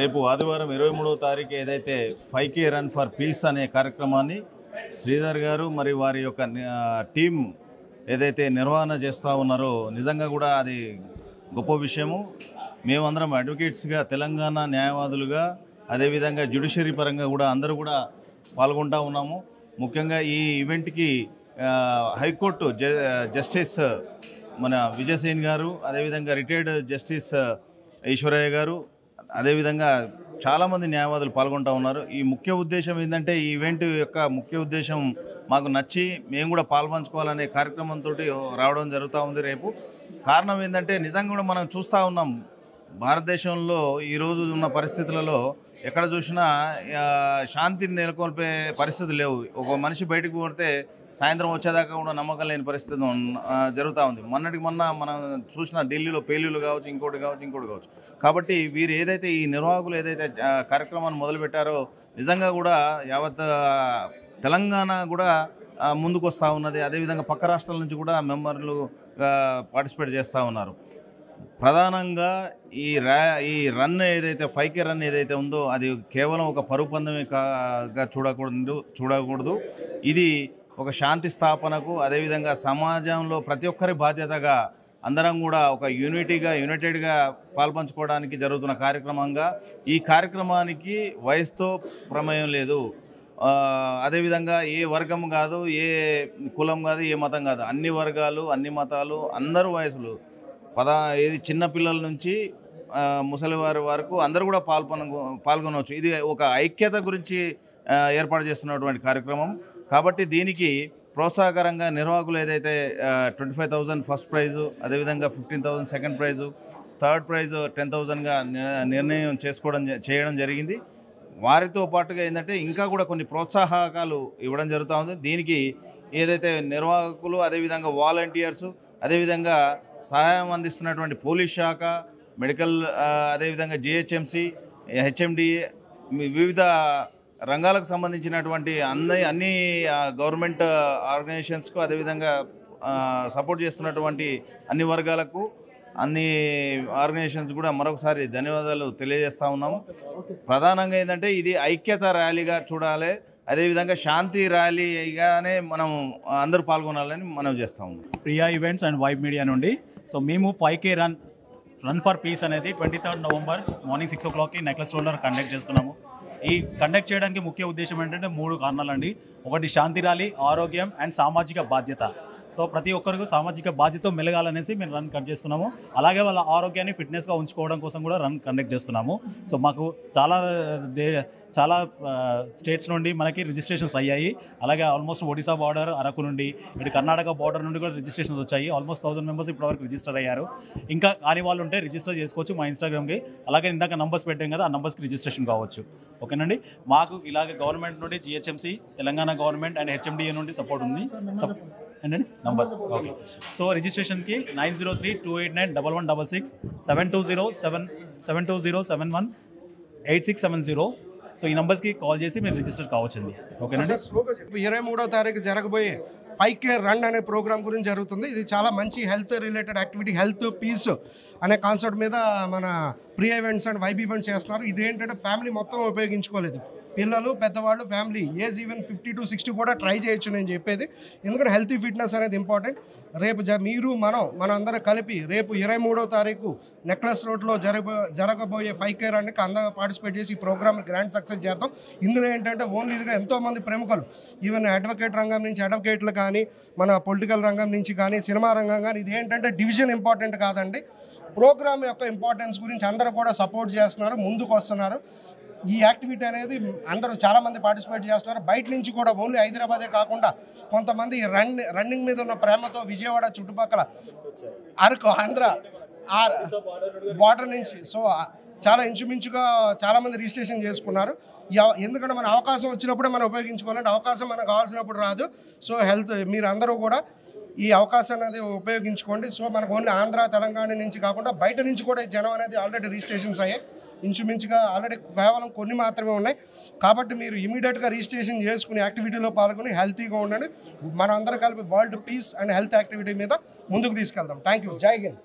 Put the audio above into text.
రేపు ఆదివారం 23వ తారీఖు ఏదైతే 5K రన్ ఫర్ పీస్ అనే కార్యక్రమాన్ని శ్రీధర్ గారు మరి వారి యొక్క టీం ఏదైతే నిర్వహణ చేస్తూ ఉన్నారో నిజంగా కూడా అది గొప్ప విషయము. మేమందరం అడ్వకేట్స్గా, తెలంగాణ న్యాయవాదులుగా, అదేవిధంగా జ్యుడిషియరీ పరంగా కూడా అందరూ కూడా పాల్గొంటూ ఉన్నాము. ముఖ్యంగా ఈ ఈవెంట్కి హైకోర్టు జస్టిస్ మన విజయసేన్ గారు, అదేవిధంగా రిటైర్డ్ జస్టిస్ ఈశ్వరయ్య గారు, అదేవిధంగా చాలామంది న్యాయవాదులు పాల్గొంటూ ఉన్నారు. ఈ ముఖ్య ఉద్దేశం ఏంటంటే ఈ ఈవెంట్ యొక్క ముఖ్య ఉద్దేశం మాకు నచ్చి మేము కూడా పాల్పంచుకోవాలనే కార్యక్రమంతో రావడం జరుగుతూ ఉంది. రేపు కారణం ఏంటంటే నిజంగా కూడా మనం చూస్తూ ఉన్నాం భారతదేశంలో ఈరోజు ఉన్న పరిస్థితులలో ఎక్కడ చూసినా శాంతిని నెలకొల్పే పరిస్థితులు లేవు. ఒక మనిషి బయటకు పోతే సాయంత్రం వచ్చేదాకా కూడా నమ్మకం లేని పరిస్థితి జరుగుతూ ఉంది. మొన్నటికి మొన్న మనం చూసిన ఢిల్లీలో పేలులు కావచ్చు, ఇంకోటి కావచ్చు. కాబట్టి వీరు ఏదైతే ఈ నిర్వాహకులు ఏదైతే కార్యక్రమాన్ని మొదలుపెట్టారో నిజంగా కూడా యావత్ తెలంగాణ కూడా ముందుకు వస్తూ ఉన్నది. అదేవిధంగా పక్క రాష్ట్రాల నుంచి కూడా మెంబర్లు పార్టిసిపేట్ చేస్తూ ఉన్నారు. ప్రధానంగా ఈ రన్ ఏదైతే 5K రన్ ఏదైతే ఉందో అది కేవలం ఒక పరుగు పందమే చూడకూడదు. ఇది ఒక శాంతి స్థాపనకు, అదేవిధంగా సమాజంలో ప్రతి ఒక్కరి బాధ్యతగా అందరం కూడా ఒక యునైటెడ్గా పాల్పంచుకోవడానికి జరుగుతున్న కార్యక్రమంగా ఈ కార్యక్రమానికి వయసుతో ప్రమేయం లేదు. అదేవిధంగా ఏ వర్గం కాదు, ఏ కులం కాదు, ఏ మతం కాదు, అన్ని వర్గాలు, అన్ని మతాలు, అందరూ వయసులు ఏది చిన్నపిల్లల నుంచి ముసలి వారి వరకు అందరూ కూడా పాల్గొనవచ్చు. ఇది ఒక ఐక్యత గురించి ఏర్పాటు చేస్తున్నటువంటి కార్యక్రమం. కాబట్టి దీనికి ప్రోత్సాహకరంగా నిర్వాహకులు ఏదైతే 25,000 ఫస్ట్ ప్రైజు, అదేవిధంగా 15,000 సెకండ్ ప్రైజు, థర్డ్ ప్రైజు 10,000గా నిర్ణయం చేయడం జరిగింది. వారితో పాటుగా ఏంటంటే ఇంకా కూడా కొన్ని ప్రోత్సాహకాలు ఇవ్వడం జరుగుతూ ఉంది. దీనికి ఏదైతే నిర్వాహకులు, అదేవిధంగా వాలంటీర్సు, అదేవిధంగా సహాయం అందిస్తున్నటువంటి పోలీస్ శాఖ, మెడికల్, అదేవిధంగా GHMC, HMDA, వివిధ రంగాలకు సంబంధించినటువంటి అన్ని గవర్నమెంట్ ఆర్గనైజేషన్స్కు, అదేవిధంగా సపోర్ట్ చేస్తున్నటువంటి అన్ని వర్గాలకు, అన్ని ఆర్గనైజేషన్స్ కూడా మరొకసారి ధన్యవాదాలు తెలియజేస్తూ ఉన్నాము. ప్రధానంగా ఏంటంటే ఇది ఐక్యత ర్యాలీగా చూడాలి, అదేవిధంగా శాంతి ర్యాలీగానే మనం అందరూ పాల్గొనాలని మనం చేస్తాము. Priya events and vibe media నుండి మేము 5K రన్ ఫర్ పీస్ అనేది 23rd నవంబర్ మార్నింగ్ 6 o'clockకి నెక్లెస్ రోడ్లో కండక్ట్ చేస్తున్నాము. ఈ కండక్ట్ చేయడానికి ముఖ్య ఉద్దేశం ఏంటంటే 3 కారణాలండి. ఒకటి శాంతి ర్యాలీ, ఆరోగ్యం అండ్ సామాజిక బాధ్యత. సో ప్రతి ఒక్కరికి సామాజిక బాధ్యత మెలగాలనేసి మేము రన్ కండక్ట్ చేస్తున్నాము. అలాగే వాళ్ళ ఆరోగ్యాన్ని ఫిట్నెస్గా ఉంచుకోవడం కోసం కూడా రన్ కండక్ట్ చేస్తున్నాము. సో మాకు చాలా స్టేట్స్ నుండి మనకి రిజిస్ట్రేషన్స్ అయ్యాయి. అలాగే ఆల్మోస్ట్ ఒడిశా బార్డర్, అరకు నుండి, ఇటు కర్ణాటక బార్డర్ నుండి కూడా రిజిస్ట్రేషన్స్ వచ్చాయి. ఆల్మోస్ట్ 1000 మెంబర్స్ ఇప్పటివరకు రిజిస్టర్ అయ్యారు. ఇంకా కాని వాళ్ళు ఉంటే రిజిస్టర్ చేసుకోవచ్చు మా ఇన్స్టాగ్రామ్కి. అలాగే ఇందాక నంబర్స్ పెట్టాం కదా, ఆ నంబర్స్కి రిజిస్ట్రేషన్ కావచ్చు. ఓకేనండి. మాకు ఇలాగే గవర్నమెంట్ నుండి GHMC, Telangana government and HMDA నుండి సపోర్ట్ ఉంది. ఏంటండి నంబర్? ఓకే. సో రిజిస్ట్రేషన్కి 9032891166 720718670. సో ఈ నంబర్స్కి కాల్ చేసి మీరు రిజిస్టర్ కావచ్చండి. ఓకేనండి. 23వ తారీఖు జరగబోయే 5K రన్ అనే ప్రోగ్రామ్ గురించి జరుగుతుంది. ఇది చాలా మంచి health related activity, health peace అనే కాన్సెప్ట్ మీద మన Priya events and vibe events చేస్తున్నారు. ఇది ఏంటంటే ఫ్యామిలీ మొత్తం ఉపయోగించుకోలేదు, పిల్లలు, పెద్దవాళ్ళు, ఫ్యామిలీ ఏజ్ ఈవెన్ 50 to 60 కూడా ట్రై చేయొచ్చు నేను చెప్పేది. ఎందుకంటే హెల్తీ ఫిట్నెస్ అనేది ఇంపార్టెంట్. రేపు మన అందరం కలిపి రేపు 23వ తారీఖు నెక్లెస్ రోడ్లో జరగబోయే 5K రన్కి అందరూ పార్టిసిపేట్ చేసి ఈ ప్రోగ్రామ్ గ్రాండ్ సక్సెస్ చేద్దాం. ఇందులో ఏంటంటే ఓన్లీ ఇదిగా ఎంతోమంది ప్రముఖులు, ఈవెన్ అడ్వకేట్ రంగం నుంచి అడ్వకేట్లు కానీ, మన పొలిటికల్ రంగం నుంచి కానీ, సినిమా రంగం కానీ, ఇది ఏంటంటే డివిజన్ ఇంపార్టెంట్ కాదండి. ప్రోగ్రామ్ యొక్క ఇంపార్టెన్స్ గురించి అందరూ కూడా సపోర్ట్ చేస్తున్నారు, ముందుకు వస్తున్నారు. ఈ యాక్టివిటీ అనేది అందరూ చాలామంది పార్టిసిపేట్ చేస్తున్నారు. బయట నుంచి కూడా ఓన్లీ హైదరాబాదే కాకుండా కొంతమంది రన్నింగ్ మీద ఉన్న ప్రేమతో విజయవాడ చుట్టుపక్కల, అరకు, ఆంధ్ర, బార్డర్ నుంచి. సో చాలా ఇంచుమించుగా చాలామంది రిజిస్ట్రేషన్ చేసుకున్నారు. ఎందుకంటే మన అవకాశం వచ్చినప్పుడే మనం ఉపయోగించుకోవాలంటే అవకాశం మనకు కావాల్సినప్పుడు రాదు. సో మీరు అందరూ కూడా ఈ అవకాశాన్ని అనేది ఉపయోగించుకోండి. సో మనకు ఓన్లీ ఆంధ్ర తెలంగాణ నుంచి కాకుండా బయట నుంచి కూడా జనం అనేది ఆల్రెడీ రిజిస్ట్రేషన్స్ అయ్యాయి. ఇంచుమించుగా ఆల్రెడీ కేవలం కొన్ని మాత్రమే ఉన్నాయి. కాబట్టి మీరు ఇమీడియట్గా రిజిస్ట్రేషన్ చేసుకుని యాక్టివిటీలో పాల్గొని హెల్తీగా ఉండండి. మనం అందరం కలిపి world peace and health activity మీద ముందుకు తీసుకెళ్దాం. Thank you. జై హింద్.